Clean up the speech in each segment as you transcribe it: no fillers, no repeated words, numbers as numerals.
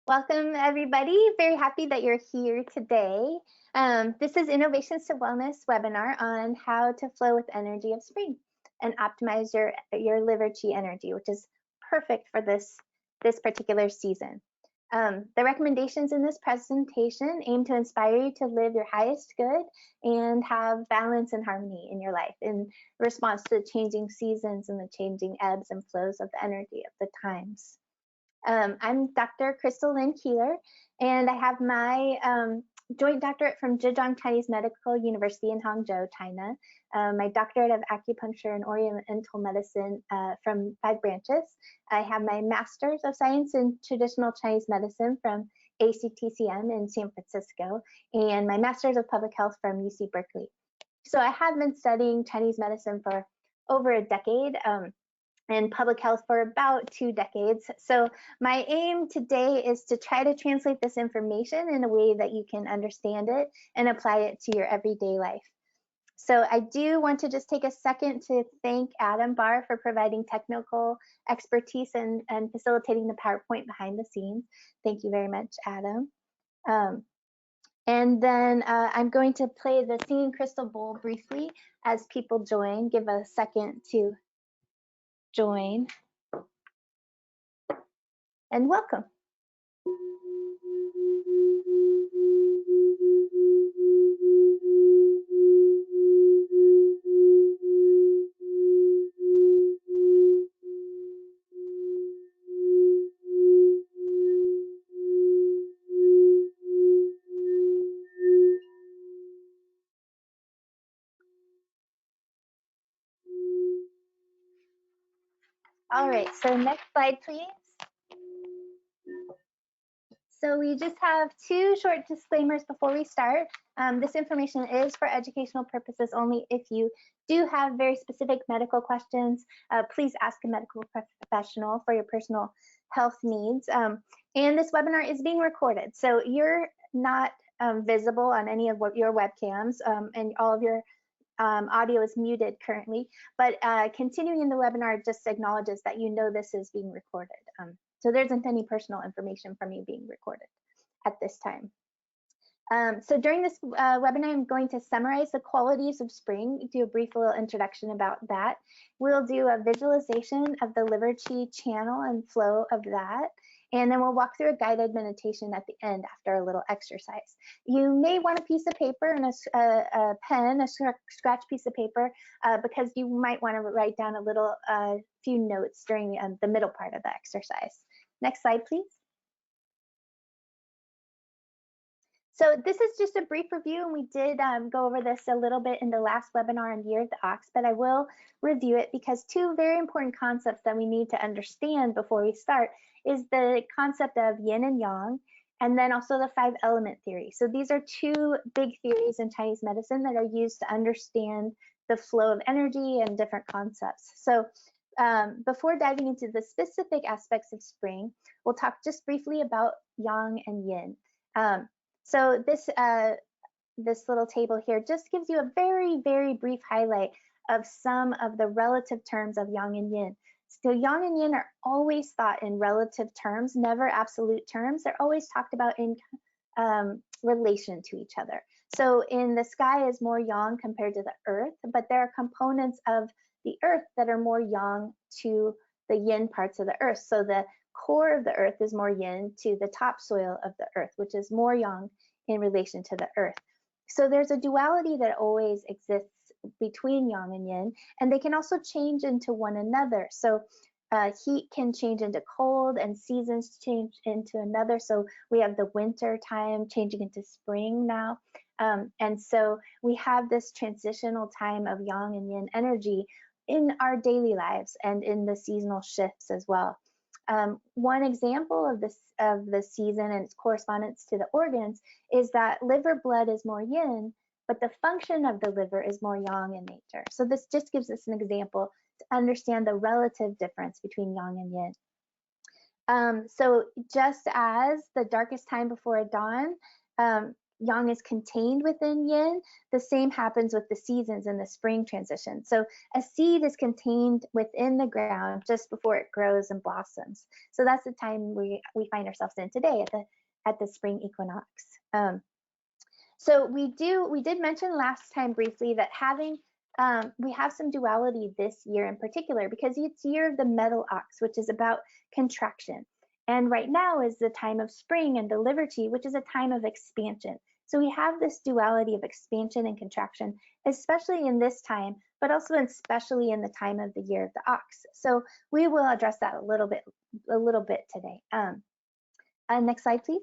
Welcome, everybody. Very happy that you're here today. This is Innovations to Wellness webinar on how to flow with energy of spring and optimize your liver chi energy, which is perfect for this particular season. The recommendations in this presentation aim to inspire you to live your highest good and have balance and harmony in your life in response to the changing seasons and the changing ebbs and flows of the energy of the times. I'm Dr. Crystal Lynn Keeler, and I have my joint doctorate from Zhejiang Chinese Medical University in Hangzhou, China, my doctorate of acupuncture and oriental medicine from 5 branches. I have my master's of science in traditional Chinese medicine from ACTCM in San Francisco, and my master's of public health from UC Berkeley. So I have been studying Chinese medicine for over a decade. And public health for about 2 decades. So my aim today is to try to translate this information in a way that you can understand it and apply it to your everyday life. So I do want to just take a second to thank Adam Barr for providing technical expertise and facilitating the PowerPoint behind the scenes. Thank you very much, Adam. And then I'm going to play the Singing Crystal Bowl briefly as people join. Give a second to join. And welcome. All right, so next slide, please. So we just have 2 short disclaimers before we start. This information is for educational purposes only. If you do have very specific medical questions, please ask a medical professional for your personal health needs. And this webinar is being recorded, so you're not visible on any of your webcams, and all of your audio is muted currently, but continuing in the webinar just acknowledges that you know this is being recorded. So there isn't any personal information from you being recorded at this time. So during this webinar, I'm going to summarize the qualities of spring, do a brief little introduction about that. We'll do a visualization of the liver chi channel and flow of that. And then we'll walk through a guided meditation at the end after a little exercise. You may want a piece of paper and a pen, a scratch piece of paper, because you might want to write down a little few notes during the middle part of the exercise. Next slide, please. So this is just a brief review, and we did go over this a little bit in the last webinar on Year of the Ox, but I will review it because 2 very important concepts that we need to understand before we start is the concept of yin and yang, and then also the 5 element theory. So these are 2 big theories in Chinese medicine that are used to understand the flow of energy and different concepts. So before diving into the specific aspects of spring, we'll talk just briefly about yang and yin. So this little table here just gives you a very, very brief highlight of some of the relative terms of yang and yin. So yang and yin are always thought in relative terms, never absolute terms. They're always talked about in relation to each other. So in the sky is more yang compared to the earth, but there are components of the earth that are more yang to the yin parts of the earth. So the core of the earth is more yin to the topsoil of the earth, which is more yang in relation to the earth. So there's a duality that always exists between yang and yin, and they can also change into one another. So heat can change into cold and seasons change into another. So we have the winter time changing into spring now. And so we have this transitional time of yang and yin energy in our daily lives and in the seasonal shifts as well. One example of the season and its correspondence to the organs is that liver blood is more yin, but the function of the liver is more yang in nature. So this just gives us an example to understand the relative difference between yang and yin. So just as the darkest time before dawn yang is contained within yin, the same happens with the seasons and the spring transition. So a seed is contained within the ground just before it grows and blossoms. So that's the time we find ourselves in today at the spring equinox. So we did mention last time briefly that we have some duality this year in particular because it's year of the metal ox, which is about contraction. And right now is the time of spring and the liver chi, which is a time of expansion. So we have this duality of expansion and contraction, especially in this time, but also especially in the time of the year of the ox. So we will address that a little bit today. Next slide, please.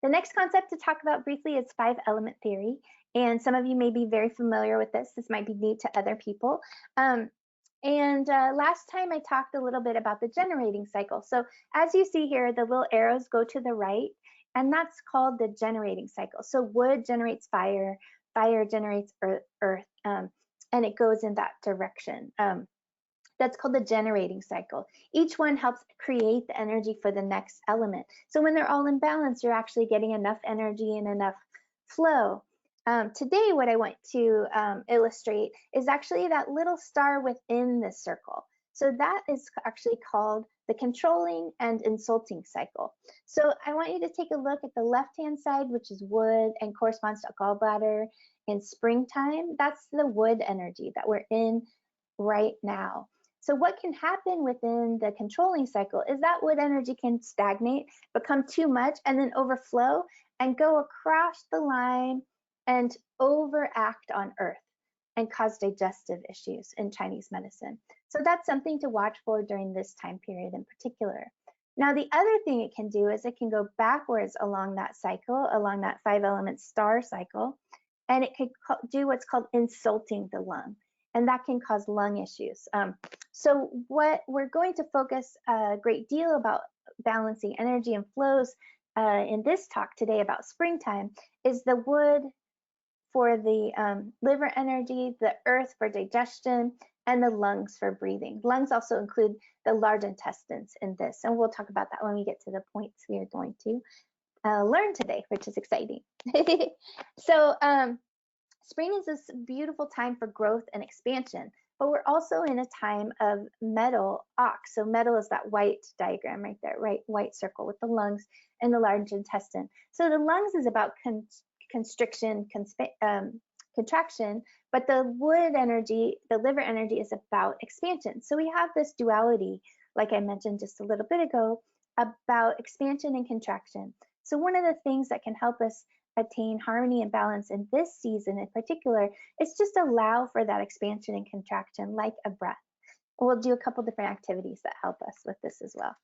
The next concept to talk about briefly is 5-element theory. And some of you may be very familiar with this. This might be new to other people. Last time I talked a little bit about the generating cycle. So as you see here, the little arrows go to the right, and that's called the generating cycle. So wood generates fire, fire generates earth, and it goes in that direction. That's called the generating cycle. Each one helps create the energy for the next element. So when they're all in balance, you're actually getting enough energy and enough flow. Today, what I want to illustrate is actually that little star within the circle. So that is actually called the controlling and insulting cycle. So I want you to take a look at the left-hand side, which is wood and corresponds to gallbladder in springtime. That's the wood energy that we're in right now. So what can happen within the controlling cycle is that wood energy can stagnate, become too much, and then overflow and go across the line and overact on earth and cause digestive issues in Chinese medicine. So that's something to watch for during this time period in particular. Now, the other thing it can do is it can go backwards along that cycle, along that 5-element star cycle, and it could do what's called insulting the lung. And that can cause lung issues. So what we're going to focus a great deal about balancing energy and flows in this talk today about springtime is the wood for the liver energy, the earth for digestion, and the lungs for breathing. Lungs also include the large intestines in this, and we'll talk about that when we get to the points we are going to learn today, which is exciting. So spring is this beautiful time for growth and expansion, but we're also in a time of metal ox. So metal is that white diagram right there, right? White circle with the lungs and the large intestine. So the lungs is about constriction, contraction, but the wood energy, the liver energy is about expansion. So we have this duality, like I mentioned just a little bit ago, about expansion and contraction. So one of the things that can help us attain harmony and balance in this season in particular is just allow for that expansion and contraction like a breath. We'll do a couple different activities that help us with this as well.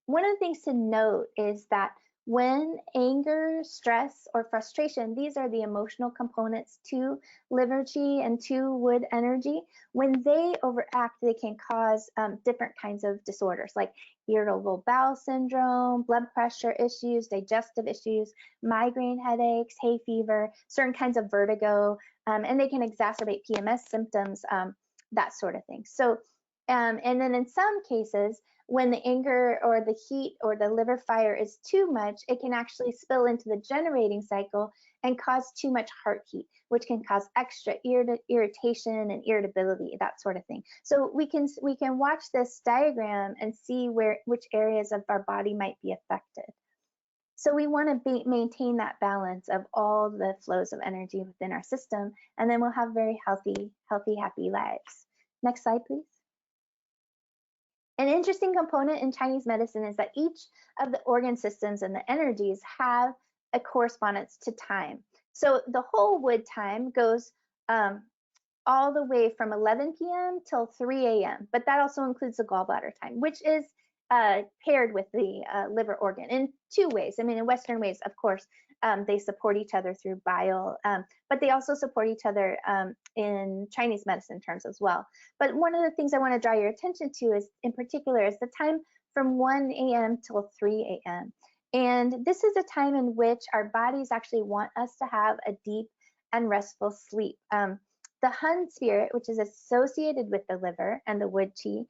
One of the things to note is that when anger, stress, or frustration, these are the emotional components to liver chi and to wood energy. When they overact, they can cause different kinds of disorders like irritable bowel syndrome, blood pressure issues, digestive issues, migraine headaches, hay fever, certain kinds of vertigo, and they can exacerbate PMS symptoms, that sort of thing. So, and then in some cases, when the anger or the heat or the liver fire is too much, it can actually spill into the generating cycle and cause too much heart heat, which can cause extra irritation and irritability, that sort of thing. So we can watch this diagram and see which areas of our body might be affected. So we want to maintain that balance of all the flows of energy within our system, and then we'll have very healthy, happy lives. Next slide, please. An interesting component in Chinese medicine is that each of the organ systems and the energies have a correspondence to time. So the whole wood time goes all the way from 11 p.m. till 3 a.m., but that also includes the gallbladder time, which is paired with the liver organ in two ways. I mean, in Western ways, of course, they support each other through bile, but they also support each other in Chinese medicine terms as well. But one of the things I want to draw your attention to is, in particular, is the time from 1 a.m. till 3 a.m. And this is a time in which our bodies actually want us to have a deep and restful sleep. The Hun spirit, which is associated with the liver and the wood chi,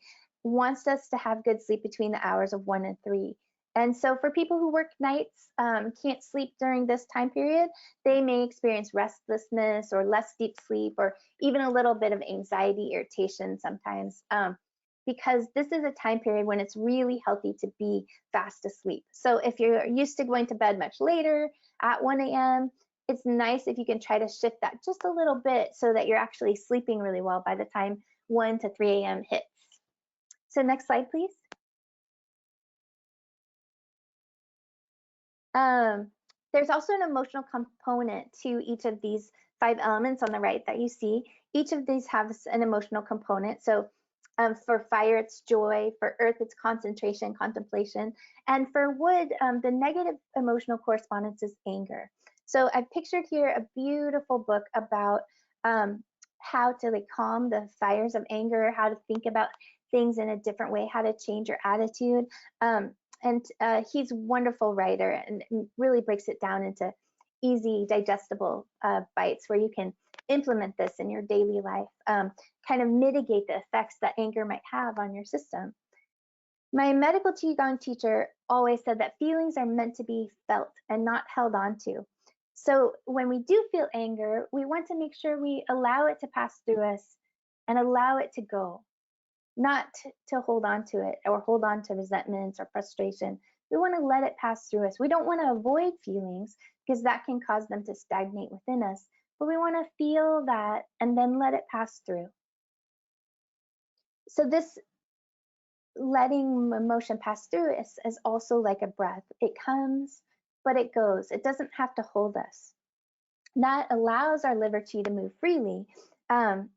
wants us to have good sleep between the hours of 1 and 3. And so for people who work nights, can't sleep during this time period, they may experience restlessness or less deep sleep, or even a little bit of anxiety, irritation sometimes, because this is a time period when it's really healthy to be fast asleep. So if you're used to going to bed much later at 1 a.m., it's nice if you can try to shift that just a little bit so that you're actually sleeping really well by the time 1 to 3 a.m. hits. So next slide, please. There's also an emotional component to each of these 5 elements on the right that you see. Each of these has an emotional component. So for fire, it's joy. For earth, it's concentration, contemplation. And for wood, the negative emotional correspondence is anger. So I've pictured here a beautiful book about how to like calm the fires of anger, how to think about things in a different way, how to change your attitude. And he's a wonderful writer and really breaks it down into easy, digestible bites where you can implement this in your daily life, kind of mitigate the effects that anger might have on your system. My medical Qigong teacher always said that feelings are meant to be felt and not held on to. So when we do feel anger, we want to make sure we allow it to pass through us and allow it to go, not to hold on to it or hold on to resentments or frustration. We want to let it pass through us. We don't want to avoid feelings because that can cause them to stagnate within us, but we want to feel that and then let it pass through. So this letting emotion pass through is also like a breath. It comes, but it goes. It doesn't have to hold us. That allows our liver qi to move freely. And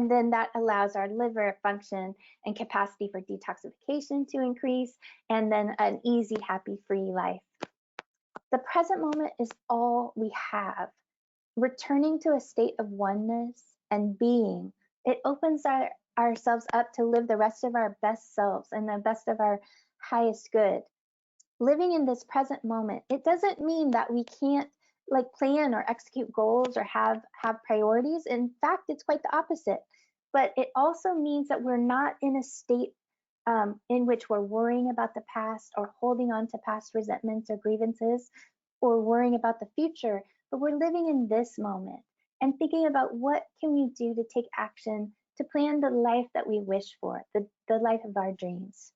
then that allows our liver function and capacity for detoxification to increase, and then an easy, happy, free life. The present moment is all we have. Returning to a state of oneness and being, it opens ourselves up to live the rest of our best selves and the best of our highest good. Living in this present moment, it doesn't mean that we can't like plan or execute goals or have priorities. In fact, it's quite the opposite. But it also means that we're not in a state in which we're worrying about the past or holding on to past resentments or grievances or worrying about the future, but we're living in this moment and thinking about what can we do to take action to plan the life that we wish for, the life of our dreams.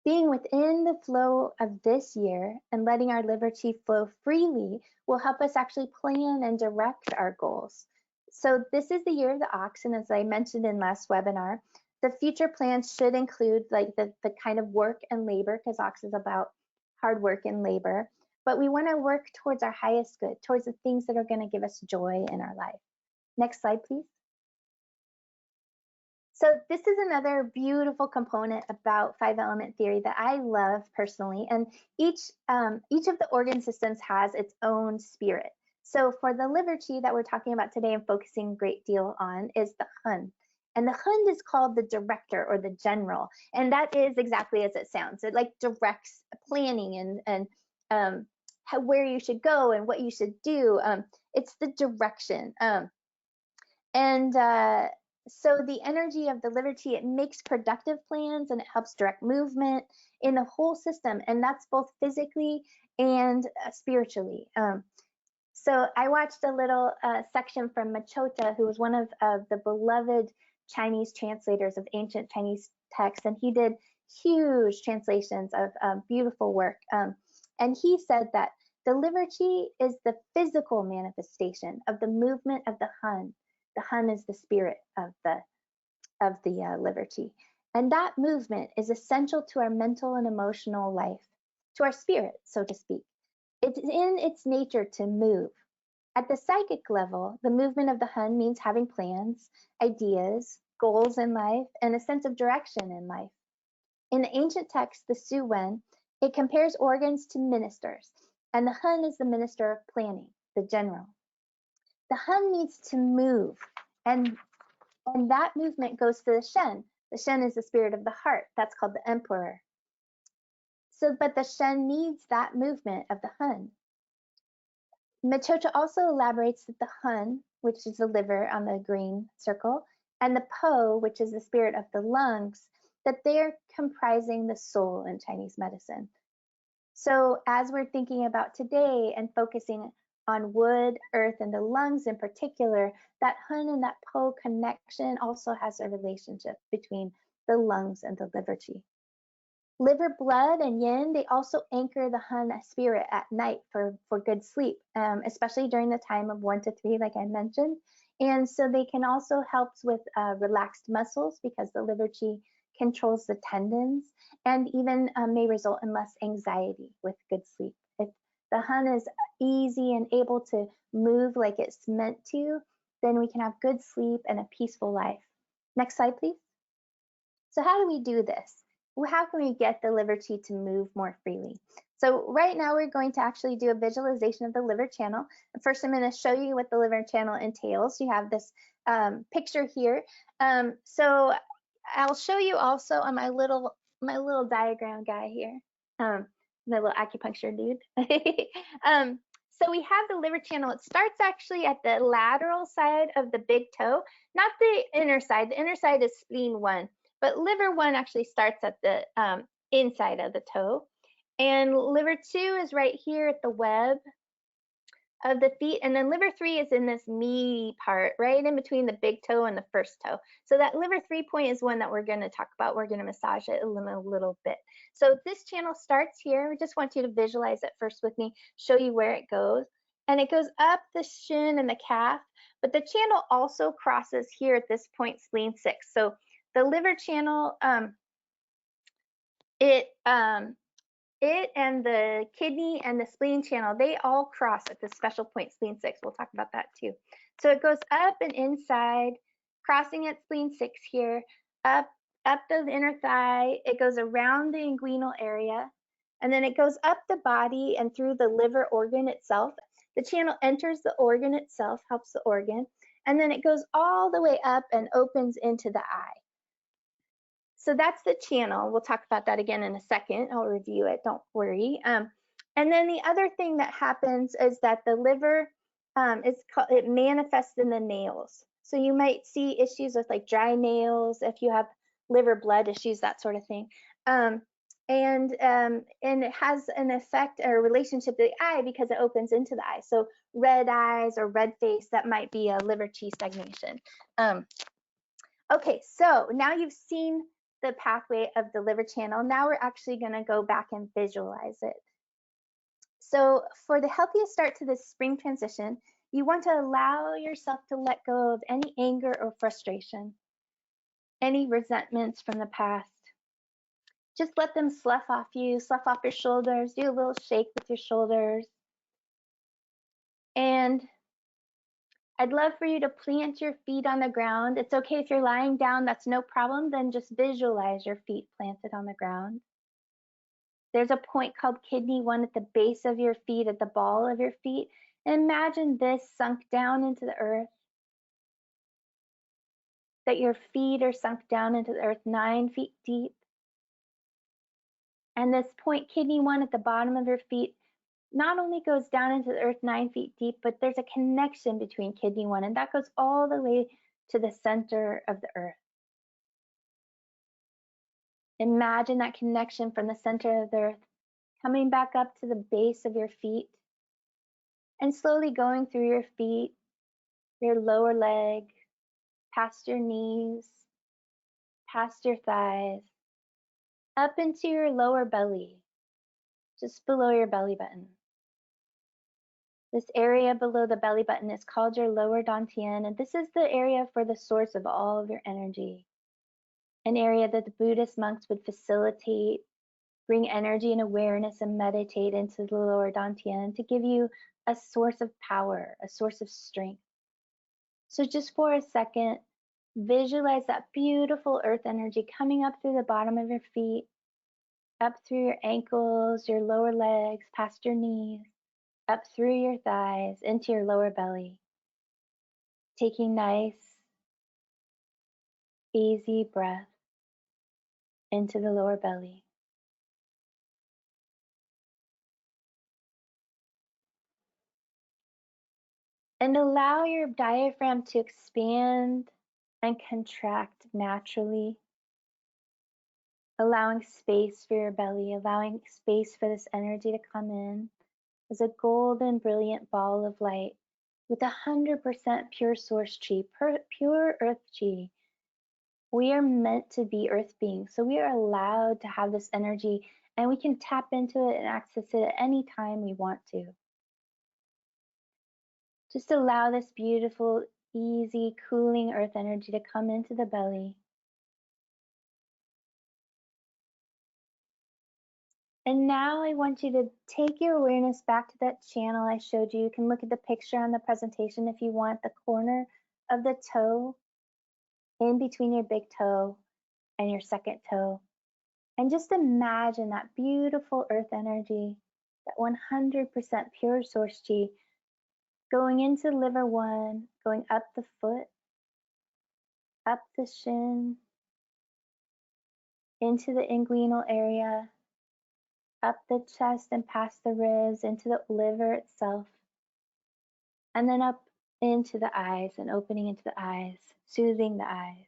Being within the flow of this year and letting our liver qi flow freely will help us actually plan and direct our goals. So this is the year of the ox, and as I mentioned in last webinar, the future plans should include like the kind of work and labor, because ox is about hard work and labor, but we want to work towards our highest good, towards the things that are going to give us joy in our life. Next slide, please. So this is another beautiful component about 5-element theory that I love personally, and each of the organ systems has its own spirit. So for the liver qi that we're talking about today and focusing a great deal on is the hun. And the hun is called the director or the general, and that is exactly as it sounds. It like directs planning and where you should go and what you should do. It's the direction. So the energy of the liver qi, it makes productive plans and it helps direct movement in the whole system, and that's both physically and spiritually. So I watched a little section from Machota, who was one of the beloved Chinese translators of ancient Chinese texts, and he did huge translations of beautiful work. And he said that the liver qi is the physical manifestation of the movement of the hun. The hun is the spirit of the liver qi, and that movement is essential to our mental and emotional life, to our spirit, so to speak. It's in its nature to move. At the psychic level, the movement of the hun means having plans, ideas, goals in life, and a sense of direction in life. In the ancient text, the Su Wen, it compares organs to ministers, and the hun is the minister of planning, the general. The hun needs to move, and that movement goes to the shen. The shen is the spirit of the heart. That's called the emperor. So, but the shen needs that movement of the hun. Machocha also elaborates that the hun, which is the liver on the green circle, and the po, which is the spirit of the lungs, that they are comprising the soul in Chinese medicine. So as we're thinking about today and focusing on wood, earth, and the lungs in particular, that hun and that po connection also has a relationship between the lungs and the liver chi. Liver blood and yin, they also anchor the hun spirit at night for good sleep, especially during the time of 1 to 3, like I mentioned. And so they can also help with relaxed muscles because the liver chi controls the tendons and even may result in less anxiety with good sleep. If the hun is easy and able to move like it's meant to, then we can have good sleep and a peaceful life. Next slide, please. So how do we do this? Well, how can we get the liver chi to move more freely? So right now we're going to actually do a visualization of the liver channel. First, I'm going to show you what the liver channel entails. You have this picture here. So I'll show you also on my little diagram guy here, my little acupuncture dude. So we have the liver channel. It starts actually at the lateral side of the big toe, not the inner side. The inner side is spleen 1. But liver 1 actually starts at the inside of the toe. And liver 2 is right here at the web of the feet. And then liver 3 is in this meaty part, right in between the big toe and the first toe. So that liver 3 point is one that we're going to talk about. We're going to massage it a little bit. So this channel starts here. I just want you to visualize it first with me, show you where it goes. And it goes up the shin and the calf. But the channel also crosses here at this point, spleen 6. So the liver channel, it and the kidney and the spleen channel, they all cross at this special point, spleen 6. We'll talk about that too. So it goes up and inside, crossing at spleen 6 here, up the inner thigh. It goes around the inguinal area, and then it goes up the body and through the liver organ itself. The channel enters the organ itself, helps the organ, and then it goes all the way up and opens into the eye. So that's the channel. We'll talk about that again in a second. I'll review it, don't worry. And then the other thing that happens is that the liver, it manifests in the nails. So you might see issues with like dry nails, if you have liver blood issues, that sort of thing. And it has an effect or a relationship to the eye because it opens into the eye. So red eyes or red face, that might be a liver chi stagnation. Okay, so now you've seen the pathway of the liver channel. Now we're actually going to go back and visualize it. So for the healthiest start to this spring transition, you want to allow yourself to let go of any anger or frustration, any resentments from the past. Just let them slough off you, slough off your shoulders, do a little shake with your shoulders. And I'd love for you to plant your feet on the ground. It's okay if you're lying down, that's no problem. Then just visualize your feet planted on the ground. There's a point called kidney 1 at the base of your feet, at the ball of your feet. Imagine this sunk down into the earth, that your feet are sunk down into the earth 9 feet deep. And this point, kidney 1 at the bottom of your feet, not only goes down into the earth 9 feet deep, but there's a connection between kidney 1, and that goes all the way to the center of the earth. Imagine that connection from the center of the earth coming back up to the base of your feet and slowly going through your feet, your lower leg, past your knees, past your thighs, up into your lower belly, just below your belly button. This area below the belly button is called your lower dantian, and this is the area for the source of all of your energy. An area that the Buddhist monks would facilitate, bring energy and awareness and meditate into the lower dantian to give you a source of power, a source of strength. So just for a second, visualize that beautiful earth energy coming up through the bottom of your feet, up through your ankles, your lower legs, past your knees, up through your thighs, into your lower belly. Taking nice, easy breath into the lower belly. And allow your diaphragm to expand and contract naturally. allowing space for your belly, allowing space for this energy to come in as a golden, brilliant ball of light with 100% pure source chi, pure earth chi. We are meant to be earth beings, so we are allowed to have this energy and we can tap into it and access it at any time we want to. Just allow this beautiful, easy, cooling earth energy to come into the belly. And now I want you to take your awareness back to that channel I showed you. You can look at the picture on the presentation if you want, the corner of the toe in between your big toe and your second toe. And just imagine that beautiful earth energy, that 100% pure source chi, going into liver 1, going up the foot, up the shin, into the inguinal area, up the chest and past the ribs, into the liver itself, and then up into the eyes and opening into the eyes, soothing the eyes.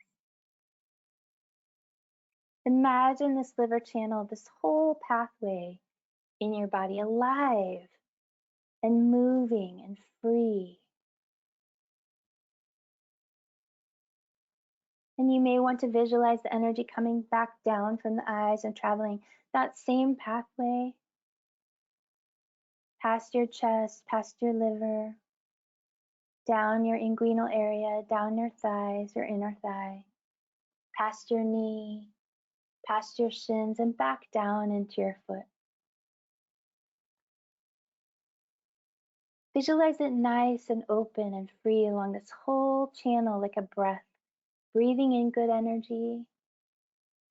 Imagine this liver channel, this whole pathway in your body alive and moving and free. And you may want to visualize the energy coming back down from the eyes and traveling that same pathway past your chest, past your liver, down your inguinal area, down your thighs, your inner thigh, past your knee, past your shins, and back down into your foot. Visualize it nice and open and free along this whole channel like a breath, breathing in good energy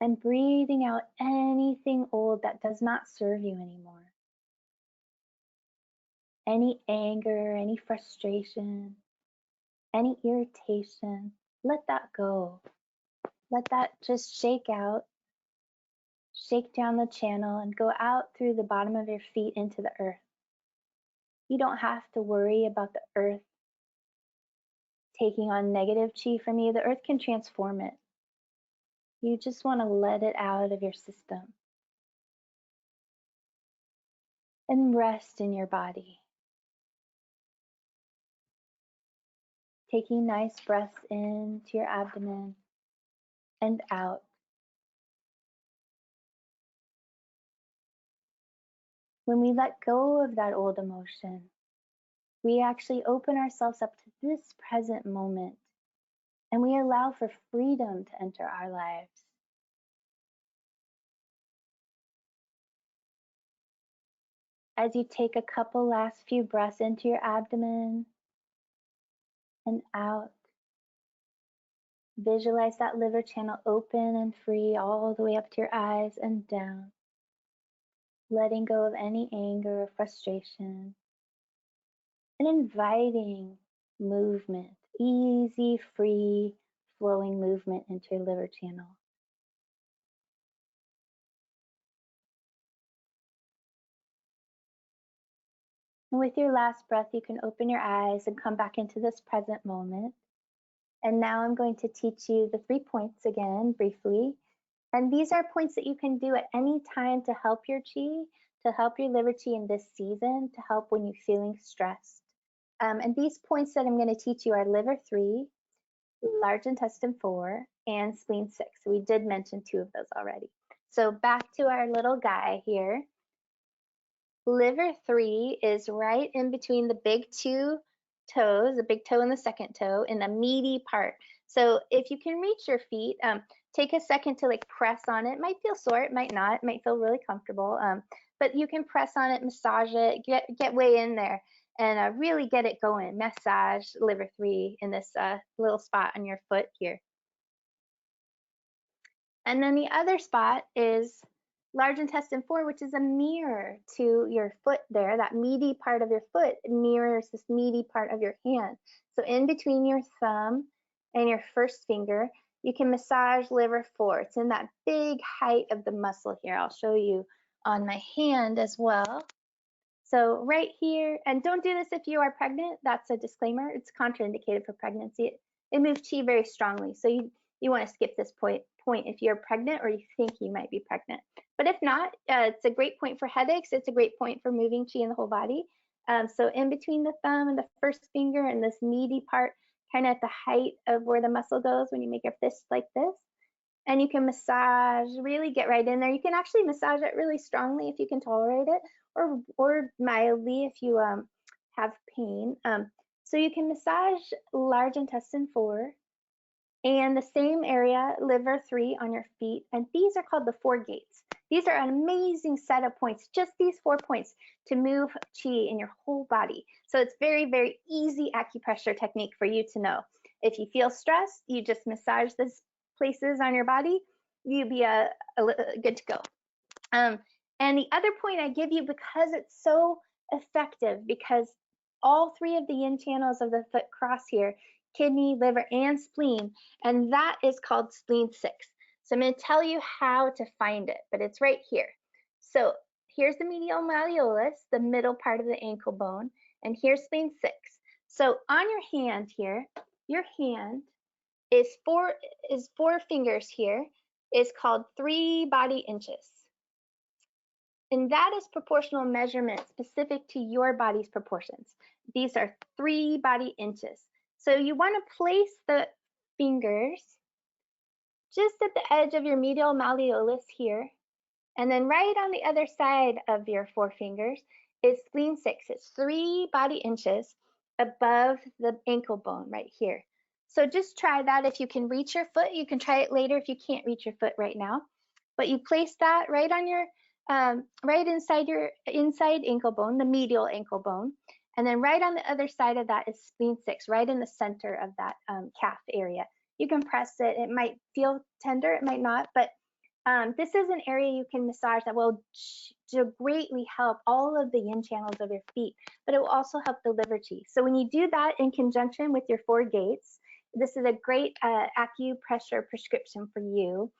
and breathing out anything old that does not serve you anymore. Any anger, any frustration, any irritation, let that go. Let that just shake out, shake down the channel and go out through the bottom of your feet into the earth. You don't have to worry about the earth taking on negative chi from you. The earth can transform it. You just want to let it out of your system and rest in your body. Taking nice breaths into your abdomen and out. When we let go of that old emotion, we actually open ourselves up to this present moment and we allow for freedom to enter our lives. As you take a couple last few breaths into your abdomen and out, visualize that liver channel open and free all the way up to your eyes and down, letting go of any anger or frustration and inviting movement, easy, free, flowing movement into your liver channel. And with your last breath, you can open your eyes and come back into this present moment. And now I'm going to teach you the 3 points again, briefly. And these are points that you can do at any time to help your chi, to help your liver chi in this season, to help when you're feeling stressed. And these points that I'm going to teach you are liver 3, large intestine 4, and spleen 6. So we did mention 2 of those already. So back to our little guy here. Liver 3 is right in between the big 2 toes, the big toe and the second toe, in the meaty part. So if you can reach your feet, take a second to like press on it. It might feel sore, it might not, it might feel really comfortable, but you can press on it, massage it, get way in there and really get it going. Massage liver 3 in this little spot on your foot here. And then the other spot is large intestine 4, which is a mirror to your foot there. That meaty part of your foot mirrors this meaty part of your hand. So in between your thumb and your first finger, you can massage liver 4. It's in that big height of the muscle here. I'll show you on my hand as well. So right here, and don't do this if you are pregnant. That's a disclaimer. It's contraindicated for pregnancy. It moves chi very strongly. So you want to skip this point point if you're pregnant or you think you might be pregnant. But if not, it's a great point for headaches. It's a great point for moving qi in the whole body. So in between the thumb and the first finger and this meaty part, kind of at the height of where the muscle goes when you make your fist like this. And you can massage, really get right in there. You can actually massage it really strongly if you can tolerate it, or mildly if you have pain. So you can massage large intestine 4 and the same area, liver 3 on your feet. And these are called the 4 gates. These are an amazing set of points, just these 4 points to move qi in your whole body. So it's very, very easy acupressure technique for you to know. If you feel stressed, you just massage these places on your body, you'll be good to go. And the other point I give you, because it's so effective, because all 3 of the yin channels of the foot cross here, kidney, liver, and spleen, and that is called spleen 6. So I'm going to tell you how to find it, but it's right here. So here's the medial malleolus, the middle part of the ankle bone, and here's spleen 6. So on your hand here, your hand is 4 fingers here, is called 3 body inches. And that is proportional measurement specific to your body's proportions. These are 3 body inches. So you want to place the fingers just at the edge of your medial malleolus here. And then right on the other side of your 4 fingers is spleen 6. It's 3 body inches above the ankle bone right here. So just try that. If you can reach your foot, you can try it later if you can't reach your foot right now. But you place that right on your, right inside your inside ankle bone, the medial ankle bone. And then right on the other side of that is spleen 6, right in the center of that calf area. You can press it. It might feel tender, it might not, but this is an area you can massage that will greatly help all of the yin channels of your feet, but it will also help the liver qi. So when you do that in conjunction with your 4 gates, this is a great acupressure prescription for you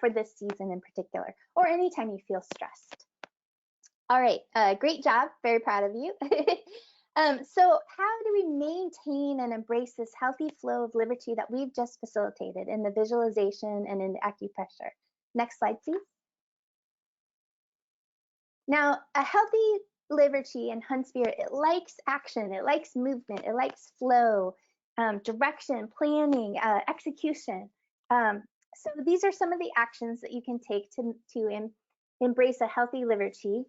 for this season in particular, or anytime you feel stressed. All right, great job. Very proud of you. So how do we maintain and embrace this healthy flow of liver qi that we've just facilitated in the visualization and in the acupressure? Next slide, please. Now, a healthy liver qi and Hun spirit, it likes action, it likes movement, it likes flow, direction, planning, execution. So these are some of the actions that you can take to embrace a healthy liver qi.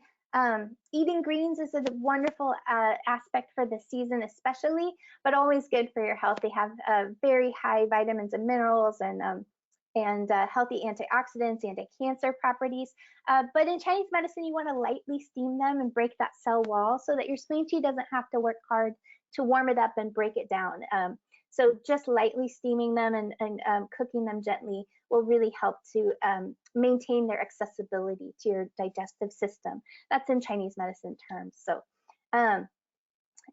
Eating greens is a wonderful aspect for the season especially, but always good for your health. They have very high vitamins and minerals and healthy antioxidants, anti-cancer properties. But in Chinese medicine, you want to lightly steam them and break that cell wall so that your spleen qi doesn't have to work hard to warm it up and break it down. So just lightly steaming them and cooking them gently will really help to maintain their accessibility to your digestive system. That's in Chinese medicine terms. So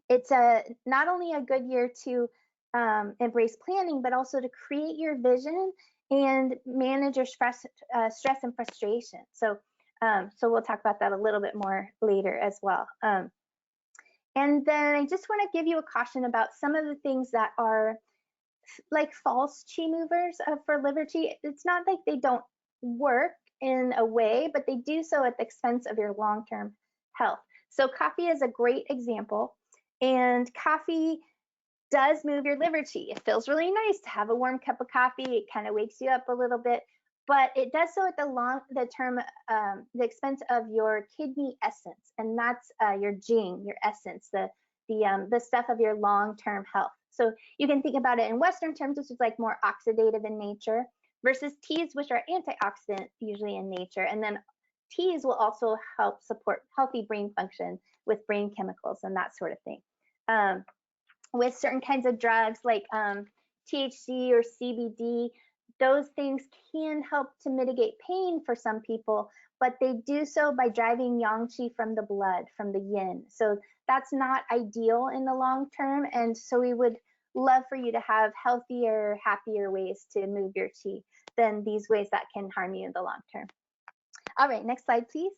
it's not only a good year to embrace planning, but also to create your vision and manage your stress and frustration. So we'll talk about that a little bit more later as well. And then I just want to give you a caution about some of the things that are like false qi movers for liver qi. It's not like they don't work in a way, but they do so at the expense of your long-term health. So coffee is a great example, and coffee does move your liver qi. It feels really nice to have a warm cup of coffee. It kind of wakes you up a little bit, but it does so at the expense of your kidney essence, and that's your jing, your essence, the stuff of your long-term health. So you can think about it in Western terms, which is like more oxidative in nature, versus teas, which are antioxidant usually in nature. And then teas will also help support healthy brain function with brain chemicals and that sort of thing. With certain kinds of drugs like THC or CBD, those things can help to mitigate pain for some people, but they do so by driving yang qi from the blood, from the yin. So that's not ideal in the long term. And so we would love for you to have healthier, happier ways to move your qi than these ways that can harm you in the long term. All right, next slide, please.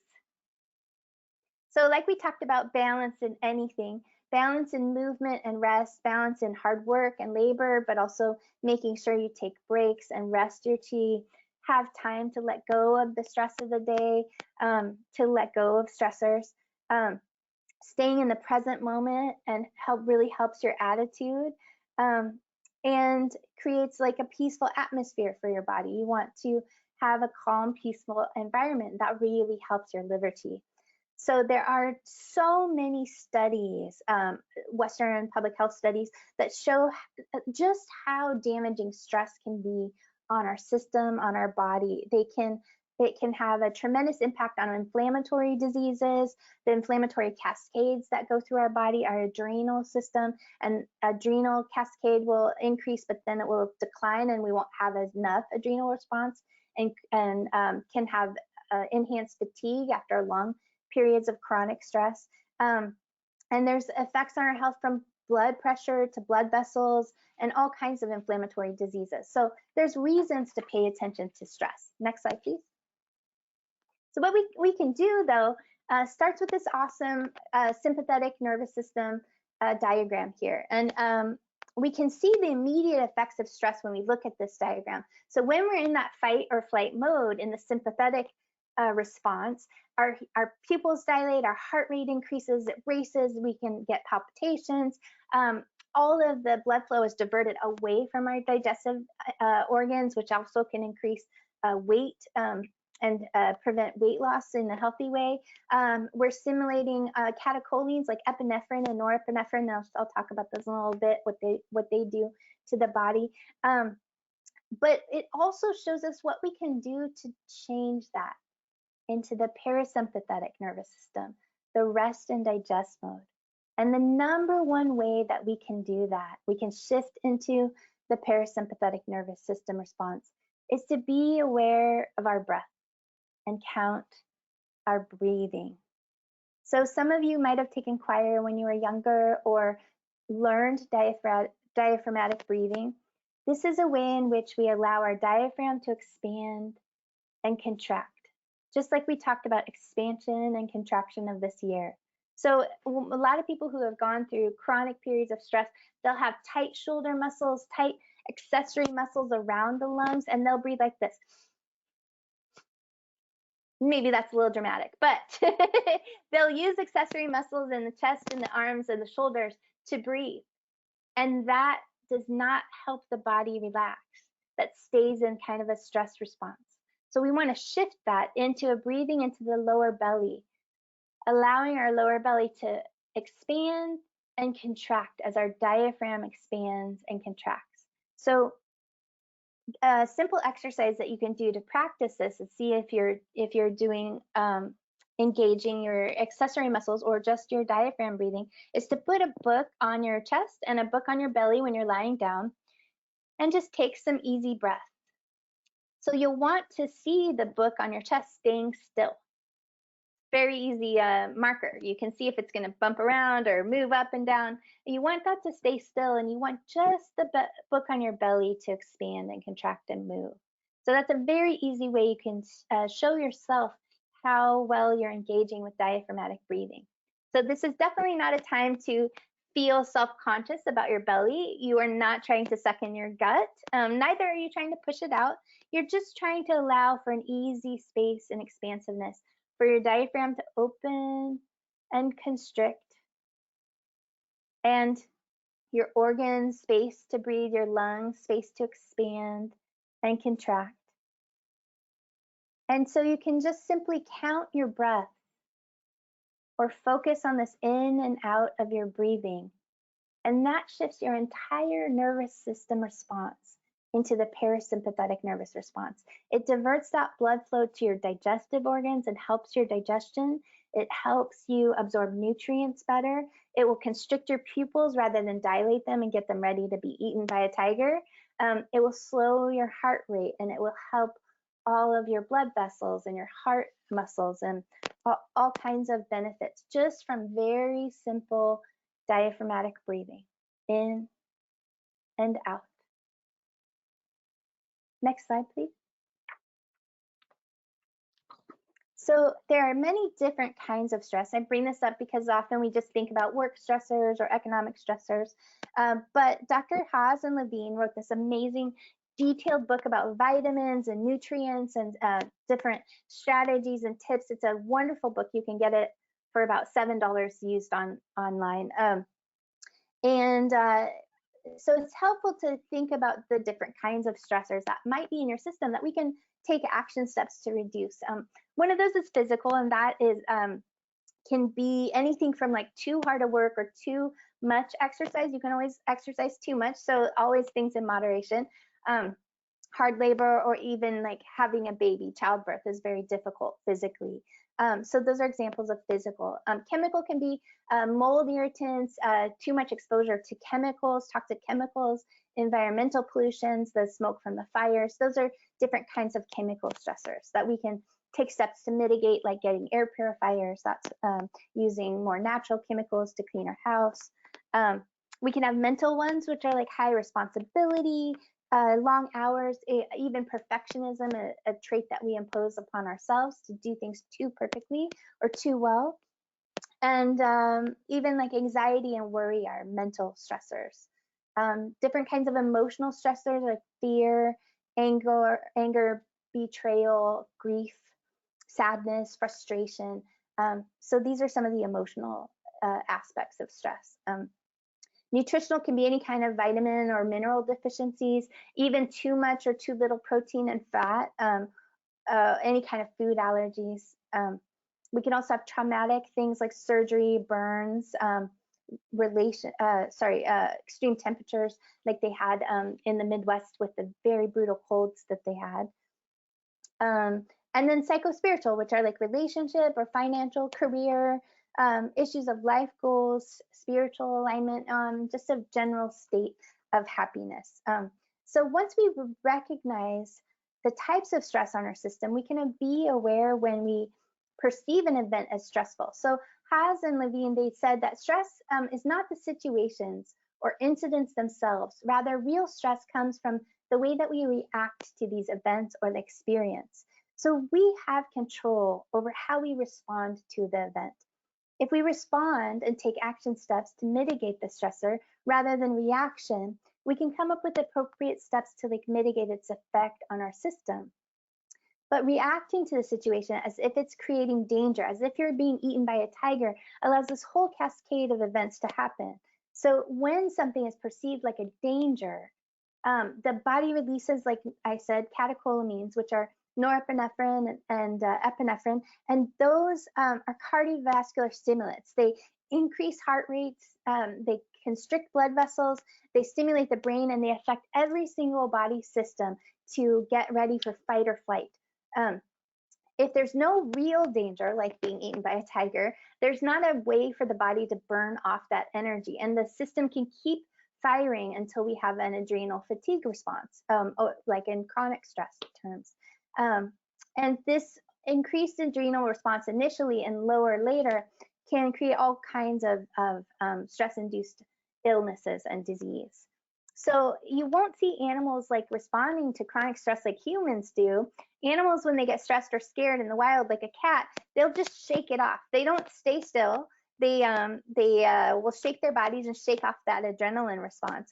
So like we talked about balance in anything, balance in movement and rest, balance in hard work and labor, but also making sure you take breaks and rest your qi, have time to let go of the stress of the day, to let go of stressors. Staying in the present moment and really helps your attitude, and creates like a peaceful atmosphere for your body. You want to have a calm, peaceful environment that really helps your liberty. So there are so many studies, Western public health studies, that show just how damaging stress can be on our system, on our body. It can have a tremendous impact on inflammatory diseases, the inflammatory cascades that go through our body, our adrenal system, and adrenal cascade will increase, but then it will decline and we won't have enough adrenal response, and can have enhanced fatigue after long periods of chronic stress. And there's effects on our health from blood pressure to blood vessels and all kinds of inflammatory diseases. So there's reasons to pay attention to stress. Next slide, please. So what we can do, though, starts with this awesome sympathetic nervous system diagram here. And we can see the immediate effects of stress when we look at this diagram. So when we're in that fight or flight mode in the sympathetic response, our pupils dilate, our heart rate increases, it races, we can get palpitations. All of the blood flow is diverted away from our digestive organs, which also can increase weight and prevent weight loss in a healthy way. We're stimulating catecholamines like epinephrine and norepinephrine. I'll talk about those in a little bit, what they do to the body. But it also shows us what we can do to change that into the parasympathetic nervous system, the rest and digest mode. And the number one way that we can do that, we can shift into the parasympathetic nervous system response, is to be aware of our breath and count our breathing. So some of you might have taken choir when you were younger or learned diaphragmatic breathing. This is a way in which we allow our diaphragm to expand and contract, just like we talked about expansion and contraction of this year. So a lot of people who have gone through chronic periods of stress, they'll have tight shoulder muscles, tight accessory muscles around the lungs, and they'll breathe like this. Maybe that's a little dramatic, but they'll use accessory muscles in the chest and the arms and the shoulders to breathe. And that does not help the body relax. That stays in kind of a stress response. So we want to shift that into a breathing into the lower belly, allowing our lower belly to expand and contract as our diaphragm expands and contracts. So a simple exercise that you can do to practice this and see if you're doing engaging your accessory muscles or just your diaphragm breathing is to put a book on your chest and a book on your belly when you're lying down, and just take some easy breaths. So you'll want to see the book on your chest staying still. Very easy marker. You can see if it's going to bump around or move up and down. You want that to stay still, and you want just the book on your belly to expand and contract and move. So that's a very easy way you can show yourself how well you're engaging with diaphragmatic breathing. So this is definitely not a time to feel self-conscious about your belly. You are not trying to suck in your gut. Neither are you trying to push it out. You're just trying to allow for an easy space and expansiveness for your diaphragm to open and constrict, and your organs space to breathe, your lungs space to expand and contract. And so you can just simply count your breath or focus on this in and out of your breathing. And that shifts your entire nervous system response into the parasympathetic nervous response. It diverts that blood flow to your digestive organs and helps your digestion. It helps you absorb nutrients better. It will constrict your pupils rather than dilate them and get them ready to be eaten by a tiger. It will slow your heart rate, and it will help all of your blood vessels and your heart muscles, and all kinds of benefits just from very simple diaphragmatic breathing, in and out. Next slide, please. So there are many different kinds of stress. I bring this up because often we just think about work stressors or economic stressors. But Dr. Haas and Levine wrote this amazing detailed book about vitamins and nutrients and different strategies and tips. It's a wonderful book. You can get it for about $7 used online. And so it's helpful to think about the different kinds of stressors that might be in your system that we can take action steps to reduce. One of those is physical, and that is can be anything from like too hard of work or too much exercise. You can always exercise too much, so always things in moderation. Hard labor, or even like having a baby. Childbirth is very difficult physically. So those are examples of physical. Chemical can be mold irritants, too much exposure to chemicals, toxic chemicals, environmental pollutions, the smoke from the fires. Those are different kinds of chemical stressors that we can take steps to mitigate, like getting air purifiers. That's using more natural chemicals to clean our house. We can have mental ones, which are like high responsibility, long hours, even perfectionism, a trait that we impose upon ourselves to do things too perfectly or too well. And even like anxiety and worry are mental stressors. Different kinds of emotional stressors like fear, anger, betrayal, grief, sadness, frustration. So these are some of the emotional aspects of stress. Nutritional can be any kind of vitamin or mineral deficiencies, even too much or too little protein and fat, any kind of food allergies. We can also have traumatic things like surgery, burns, extreme temperatures like they had in the Midwest with the very brutal colds that they had. And then psychospiritual, which are like relationship or financial, career, issues of life goals, spiritual alignment, just a general state of happiness. So once we recognize the types of stress on our system, we can be aware when we perceive an event as stressful. So Haas and Levine, they said that stress is not the situations or incidents themselves. Rather, real stress comes from the way that we react to these events or the experience. So we have control over how we respond to the event. If we respond and take action steps to mitigate the stressor rather than reaction, we can come up with appropriate steps to mitigate its effect on our system. But reacting to the situation as if it's creating danger, as if you're being eaten by a tiger, allows this whole cascade of events to happen. So when something is perceived like a danger, the body releases, like I said, catecholamines, which are norepinephrine and epinephrine, and those are cardiovascular stimulants. They increase heart rates, they constrict blood vessels, they stimulate the brain, and they affect every single body system to get ready for fight or flight. If there's no real danger, like being eaten by a tiger, there's not a way for the body to burn off that energy, and the system can keep firing until we have an adrenal fatigue response, like in chronic stress terms. And this increased adrenal response initially and lower later can create all kinds of stress-induced illnesses and disease. So you won't see animals like responding to chronic stress like humans do. Animals, when they get stressed or scared in the wild, like a cat, they'll just shake it off. They don't stay still. They will shake their bodies and shake off that adrenaline response.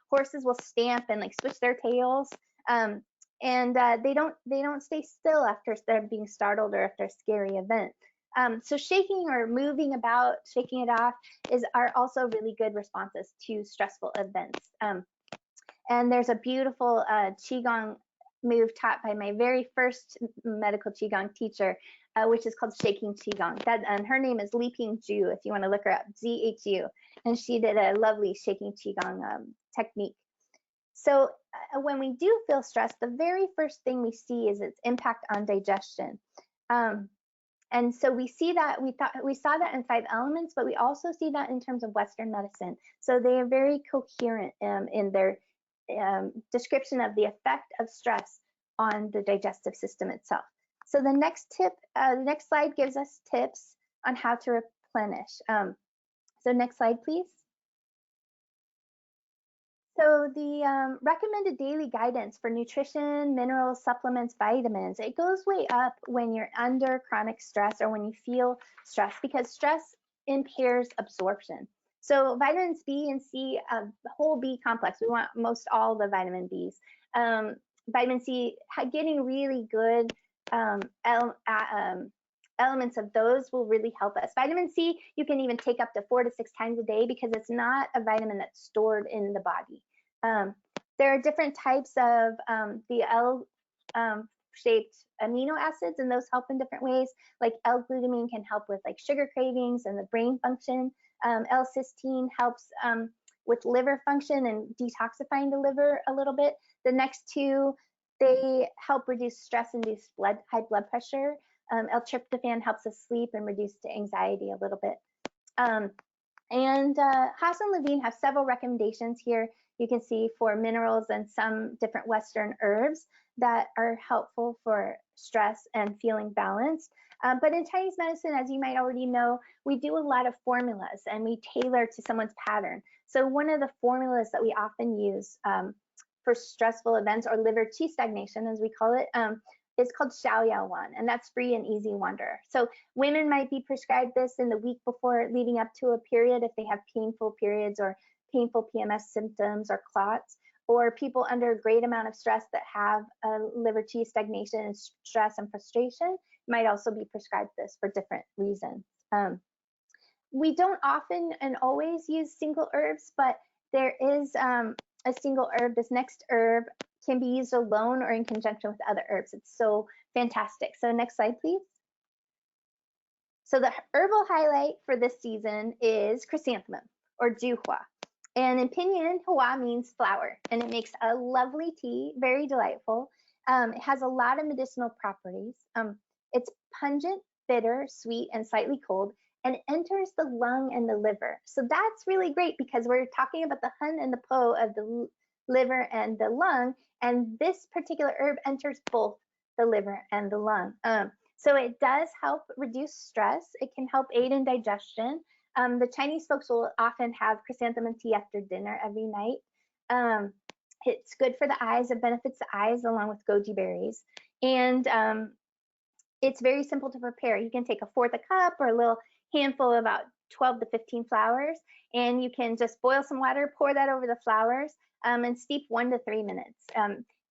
Horses will stamp and like switch their tails, and they don't stay still after they're being startled or after a scary event. So shaking or moving about, shaking it off, are also really good responses to stressful events. And there's a beautiful Qigong move taught by my very first medical Qigong teacher, which is called Shaking Qigong. And her name is Leaping Ju, if you want to look her up, ZHU. And she did a lovely Shaking Qigong technique. So when we do feel stressed, the very first thing we see is its impact on digestion. And so we see that, we saw that in 5 elements, but we also see that in terms of Western medicine. So they are very coherent in their description of the effect of stress on the digestive system itself. So the next tip, the next slide gives us tips on how to replenish. So next slide, please. So the recommended daily guidance for nutrition, minerals, supplements, vitamins, it goes way up when you're under chronic stress or when you feel stress, because stress impairs absorption. So vitamins B and C, the whole B complex, we want most all the vitamin Bs. Vitamin C, getting really good elements of those will really help us. Vitamin C, you can even take up to 4 to 6 times a day because it's not a vitamin that's stored in the body. There are different types of the L-shaped amino acids, and those help in different ways. Like L-glutamine can help with like sugar cravings and the brain function. L-cysteine helps with liver function and detoxifying the liver a little bit. The next two, they help reduce stress-induced high blood pressure. L-tryptophan helps us sleep and reduce the anxiety a little bit. Haas and Levine have several recommendations here. You can see for minerals and some different Western herbs that are helpful for stress and feeling balanced. But in Chinese medicine, as you might already know, we do a lot of formulas and we tailor to someone's pattern. So one of the formulas that we often use for stressful events or liver qi stagnation, as we call it, is called Xiaoyao Wan, and that's free and easy wonder. So women might be prescribed this in the week before leading up to a period if they have painful periods or painful PMS symptoms or clots, or people under a great amount of stress that have liver qi stagnation and stress and frustration might also be prescribed this for different reasons. We don't often and always use single herbs, but there is a single herb. This next herb can be used alone or in conjunction with other herbs. It's so fantastic. So next slide, please. So the herbal highlight for this season is chrysanthemum or juhua. And in pinyin, hua means flower, and it makes a lovely tea, very delightful. It has a lot of medicinal properties. It's pungent, bitter, sweet, and slightly cold, and it enters the lung and the liver. So that's really great because we're talking about the hun and the po of the liver and the lung, and this particular herb enters both the liver and the lung. So it does help reduce stress. It can help aid in digestion. The Chinese folks will often have chrysanthemum tea after dinner every night. It's good for the eyes. It benefits the eyes along with goji berries. And it's very simple to prepare. You can take 1/4 cup or a little handful of about 12 to 15 flowers, and you can just boil some water, pour that over the flowers, and steep 1 to 3 minutes.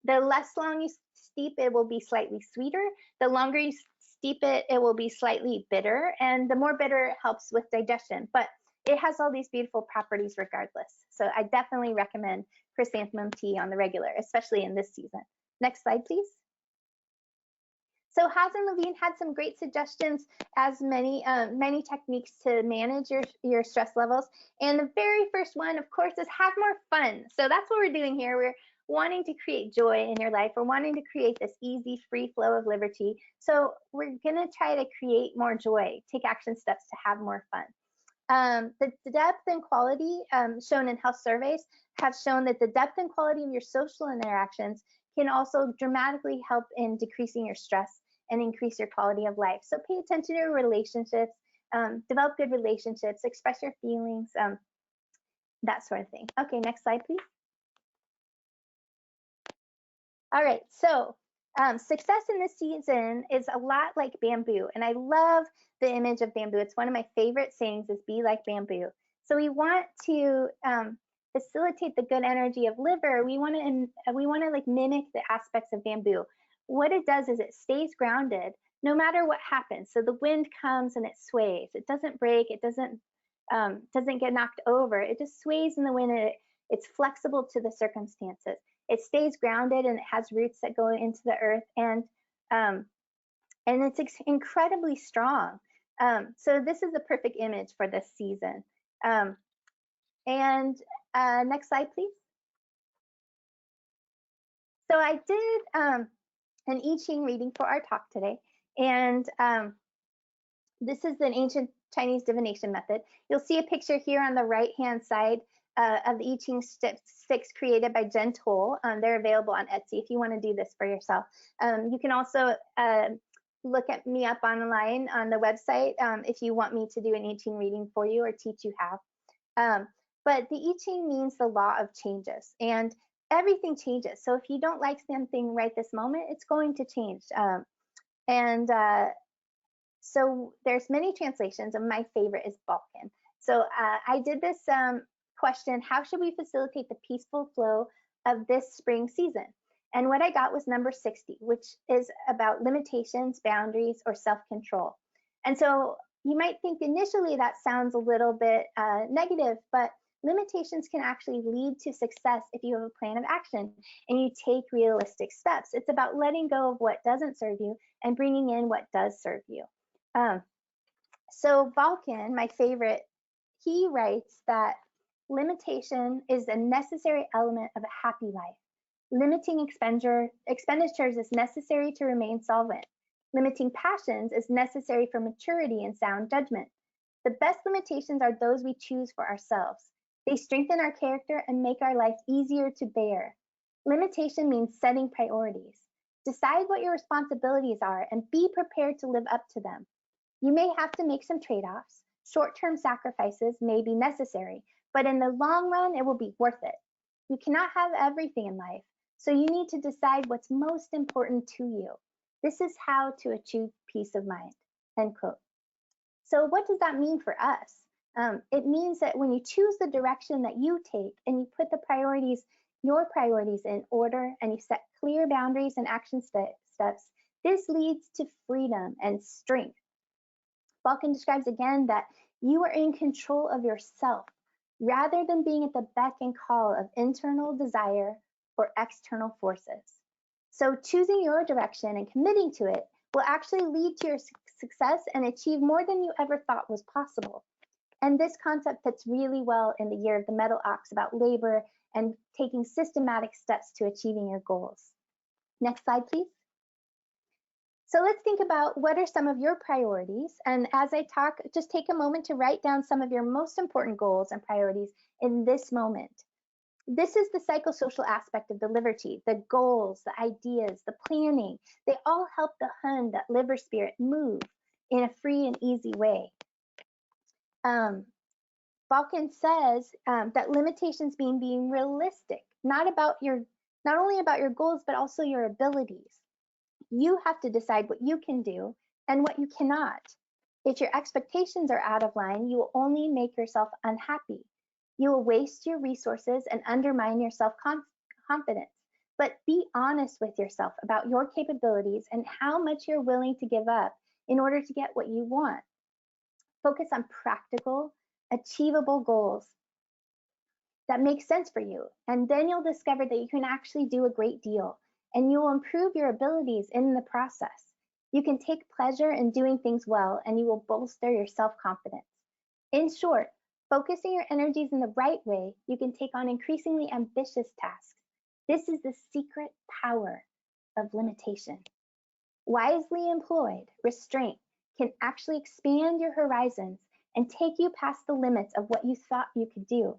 The less long you steep, it will be slightly sweeter. The longer you steep it, it will be slightly bitter, and the more bitter it helps with digestion. But it has all these beautiful properties regardless. So I definitely recommend chrysanthemum tea on the regular, especially in this season. Next slide, please. So Haas and Levine had some great suggestions as many techniques to manage your stress levels. And the very first one, of course, is have more fun. So that's what we're doing here. We're wanting to create joy in your life. We're wanting to create this easy, free flow of liberty. So we're gonna try to create more joy, take action steps to have more fun. The depth and quality shown in health surveys have shown that the depth and quality of your social interactions can also dramatically help in decreasing your stress and increase your quality of life. So pay attention to your relationships, develop good relationships, express your feelings, that sort of thing. Okay, next slide, please. All right, so success in this season is a lot like bamboo, and I love the image of bamboo. It's one of my favorite sayings is be like bamboo. So we want to facilitate the good energy of liver. We want to like mimic the aspects of bamboo. What it does is it stays grounded no matter what happens. So the wind comes and it sways. It doesn't break. It doesn't get knocked over. It just sways in the wind. And it's flexible to the circumstances. It stays grounded and it has roots that go into the earth, and it's incredibly strong. So this is the perfect image for this season. Next slide, please. So I did an I Ching reading for our talk today, and this is an ancient Chinese divination method. You'll see a picture here on the right-hand side of the I Ching sticks created by Jen Toll. They're available on Etsy if you want to do this for yourself. You can also look at me up online on the website if you want me to do an I Ching reading for you or teach you how. But the I Ching means the law of changes, and everything changes. So if you don't like something right this moment, it's going to change. So there's many translations, and my favorite is Balkan. So I did this question, how should we facilitate the peaceful flow of this spring season? And what I got was number 60, which is about limitations, boundaries, or self-control. And so you might think initially that sounds a little bit negative, but limitations can actually lead to success if you have a plan of action and you take realistic steps. It's about letting go of what doesn't serve you and bringing in what does serve you. So Vulcan, my favorite, he writes that limitation is a necessary element of a happy life. Limiting expenditures is necessary to remain solvent. Limiting passions is necessary for maturity and sound judgment. The best limitations are those we choose for ourselves. They strengthen our character and make our life easier to bear. Limitation means setting priorities. Decide what your responsibilities are and be prepared to live up to them. You may have to make some trade-offs. Short-term sacrifices may be necessary, but in the long run, it will be worth it. You cannot have everything in life, so you need to decide what's most important to you. This is how to achieve peace of mind, end quote. So what does that mean for us? It means that when you choose the direction that you take and you put your priorities in order and you set clear boundaries and action steps, this leads to freedom and strength. Vulcan describes again that you are in control of yourself rather than being at the beck and call of internal desire or external forces. So choosing your direction and committing to it will actually lead to your success and achieve more than you ever thought was possible. And this concept fits really well in the year of the metal ox about labor and taking systematic steps to achieving your goals. Next slide, please. So let's think about what are some of your priorities. And as I talk, just take a moment to write down some of your most important goals and priorities in this moment. This is the psychosocial aspect of the liver chi. The goals, the ideas, the planning, they all help the Hun, that liver spirit, move in a free and easy way. Vulcan says that limitations mean being realistic, not only about your goals, but also your abilities. You have to decide what you can do and what you cannot. If your expectations are out of line, you will only make yourself unhappy. You will waste your resources and undermine your self-confidence. But be honest with yourself about your capabilities and how much you're willing to give up in order to get what you want. Focus on practical, achievable goals that make sense for you, and then you'll discover that you can actually do a great deal, and you will improve your abilities in the process. You can take pleasure in doing things well, and you will bolster your self-confidence. In short, focusing your energies in the right way, you can take on increasingly ambitious tasks. This is the secret power of limitation. Wisely employed, restraint can actually expand your horizons and take you past the limits of what you thought you could do.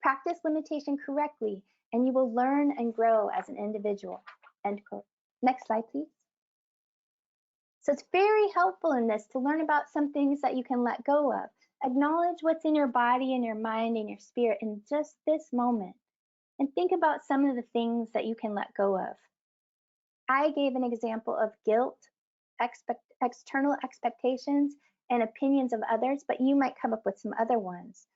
Practice limitation correctly, and you will learn and grow as an individual, end quote. Next slide, please. So it's very helpful in this to learn about some things that you can let go of. Acknowledge what's in your body and your mind and your spirit in just this moment, and think about some of the things that you can let go of. I gave an example of guilt, external expectations, and opinions of others, but you might come up with some other ones.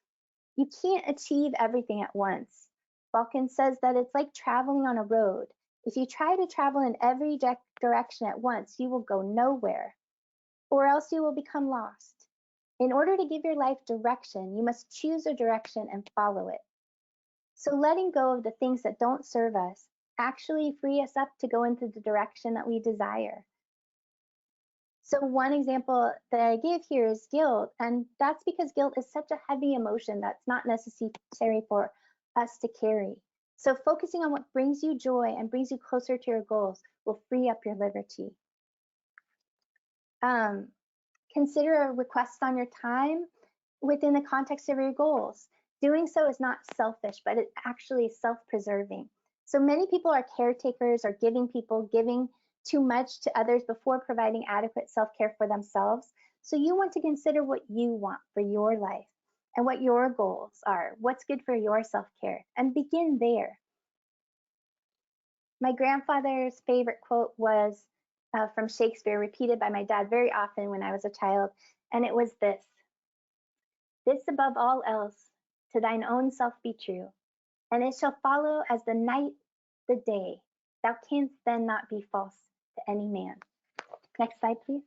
You can't achieve everything at once. Vulcan says that it's like traveling on a road. If you try to travel in every direction at once, you will go nowhere, or else you will become lost. In order to give your life direction, you must choose a direction and follow it. So letting go of the things that don't serve us actually free us up to go into the direction that we desire. So one example that I give here is guilt, and that's because guilt is such a heavy emotion that's not necessary for us to carry. So focusing on what brings you joy and brings you closer to your goals will free up your liver chi. Consider a request on your time within the context of your goals. Doing so is not selfish, but it's actually self-preserving. So many people are caretakers or giving too much to others before providing adequate self-care for themselves. So you want to consider what you want for your life and what your goals are, what's good for your self-care, and begin there. My grandfather's favorite quote was from Shakespeare, repeated by my dad very often when I was a child, and it was this: "This above all else, to thine own self be true, and it shall follow as the night the day, Thou canst then not be false to any man. Next slide, please.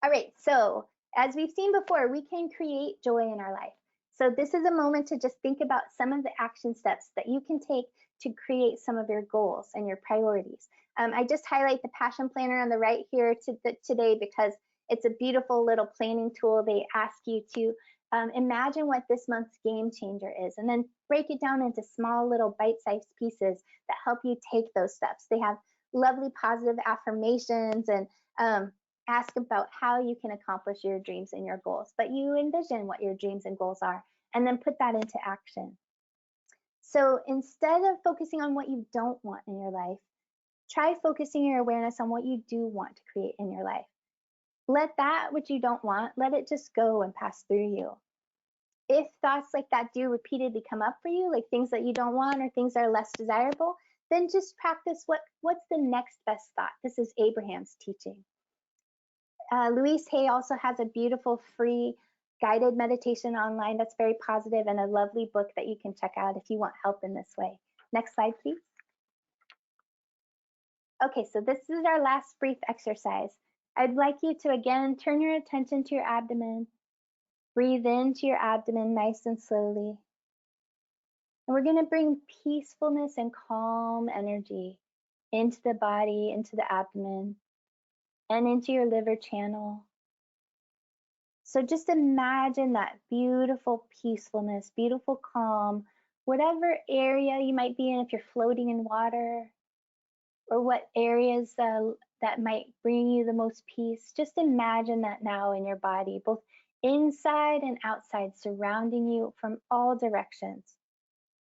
All right, so as we've seen before, we can create joy in our life. So this is a moment to just think about some of the action steps that you can take to create some of your goals and your priorities. I just highlight the Passion Planner on the right here today because it's a beautiful little planning tool. They ask you to imagine what this month's game changer is, and then break it down into small little bite-sized pieces that help you take those steps. They have lovely positive affirmations and ask about how you can accomplish your dreams and your goals, but you envision what your dreams and goals are and then put that into action. So instead of focusing on what you don't want in your life, try focusing your awareness on what you do want to create in your life. Let that which you don't want, let it just go and pass through you. If thoughts like that do repeatedly come up for you, like things that you don't want or things that are less desirable, then just practice what's the next best thought. This is Abraham's teaching. Louise Hay also has a beautiful free guided meditation online that's very positive and a lovely book that you can check out if you want help in this way. Next slide, please. Okay, so this is our last brief exercise. I'd like you to again turn your attention to your abdomen. Breathe into your abdomen nice and slowly. And we're going to bring peacefulness and calm energy into the body, into the abdomen, and into your liver channel. So just imagine that beautiful peacefulness, beautiful calm, whatever area you might be in, if you're floating in water, or what areas that might bring you the most peace. Just imagine that now in your body, both inside and outside, surrounding you from all directions.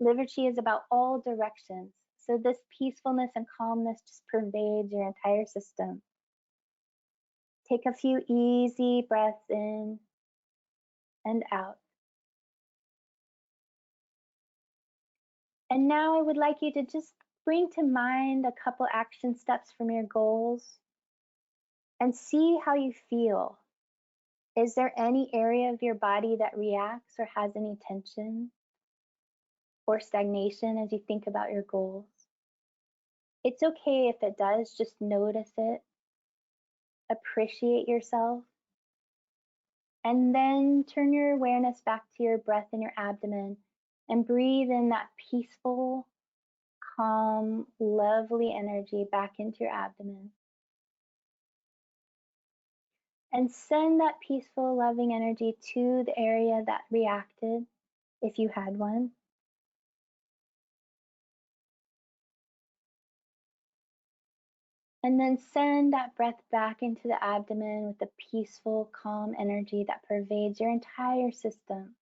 Liver Chi is about all directions. So this peacefulness and calmness just pervades your entire system. Take a few easy breaths in and out. And now I would like you to just bring to mind a couple action steps from your goals and see how you feel. Is there any area of your body that reacts or has any tension or stagnation as you think about your goals? It's okay if it does, just notice it. Appreciate yourself. And then turn your awareness back to your breath in your abdomen and breathe in that peaceful, calm, lovely energy back into your abdomen. And send that peaceful, loving energy to the area that reacted, if you had one. And then send that breath back into the abdomen with the peaceful, calm energy that pervades your entire system.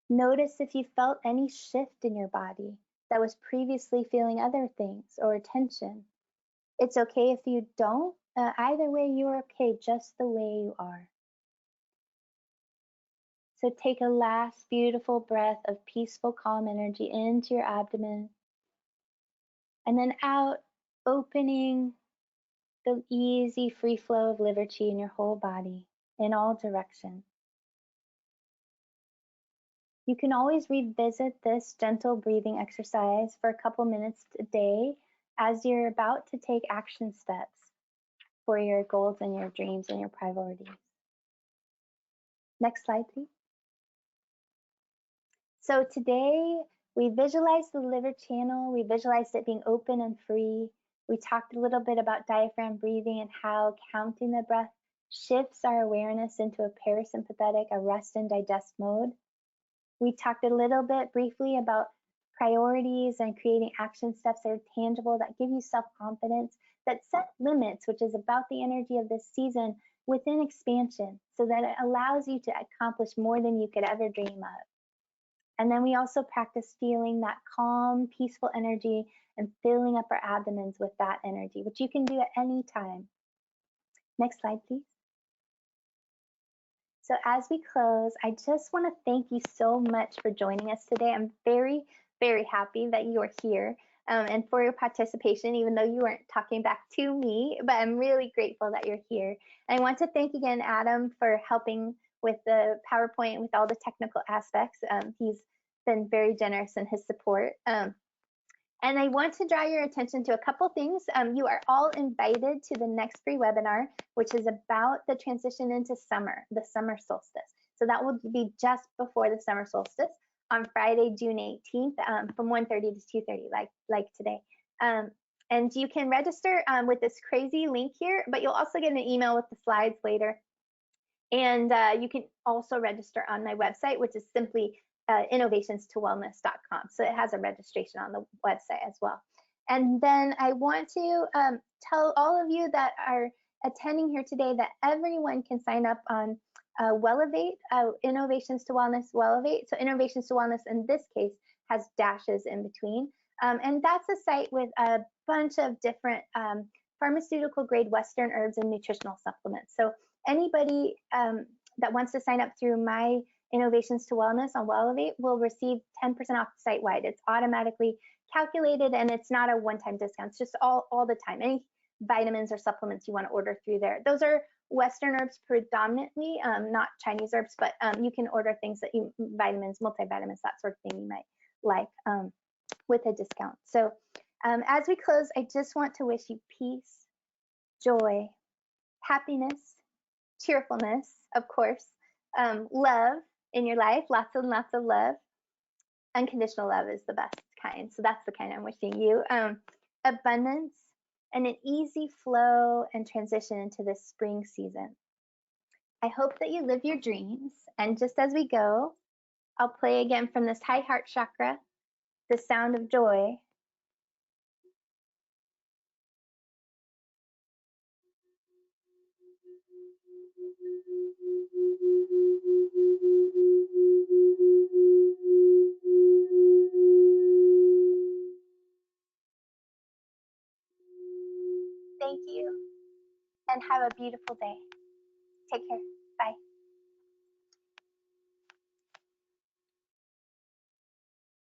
Notice if you felt any shift in your body that was previously feeling other things or tension. It's okay if you don't. Either way, you're okay just the way you are. So take a last beautiful breath of peaceful, calm energy into your abdomen. And then out, opening the easy free flow of liver chi in your whole body, in all directions. You can always revisit this gentle breathing exercise for a couple minutes a day as you're about to take action steps for your goals and your dreams and your priorities. Next slide, please. So today we visualized the liver channel. We visualized it being open and free. We talked a little bit about diaphragm breathing and how counting the breath shifts our awareness into a parasympathetic, a rest and digest mode. We talked a little bit briefly about priorities and creating action steps that are tangible, that give you self-confidence, that set limits, which is about the energy of this season within expansion, so that it allows you to accomplish more than you could ever dream of. And then we also practice feeling that calm, peaceful energy and filling up our abdomens with that energy, which you can do at any time. Next slide, please. So as we close, I just want to thank you so much for joining us today. I'm very, very happy that you are here and for your participation, even though you weren't talking back to me, but I'm really grateful that you're here. And I want to thank again Adam for helping with the PowerPoint, with all the technical aspects. He's been very generous in his support. And I want to draw your attention to a couple things. You are all invited to the next free webinar, which is about the transition into summer, the summer solstice. So that will be just before the summer solstice on Friday, June 18th, from 1:30 to 2:30, like today. And you can register with this crazy link here, but you'll also get an email with the slides later. And you can also register on my website, which is simply innovationstowellness.com. So it has a registration on the website as well. And then I want to tell all of you that are attending here today that everyone can sign up on Wellevate, Innovations to Wellness Wellevate. So Innovations to Wellness in this case has dashes in between. And that's a site with a bunch of different pharmaceutical grade Western herbs and nutritional supplements. So anybody that wants to sign up through my Innovations to Wellness on Wellevate will receive 10% off site-wide. It's automatically calculated and it's not a one-time discount. It's just all the time. Any vitamins or supplements you want to order through there. Those are Western herbs predominantly, not Chinese herbs, but you can order things that you, vitamins, multivitamins, that sort of thing you might like with a discount. So as we close, I just want to wish you peace, joy, happiness, cheerfulness, of course, love in your life, lots and lots of love. Unconditional love is the best kind, so that's the kind I'm wishing you. Abundance and an easy flow and transition into this spring season. I hope that you live your dreams, and just as we go, I'll play again from this high heart chakra, the sound of joy. Thank you, and have a beautiful day. Take care.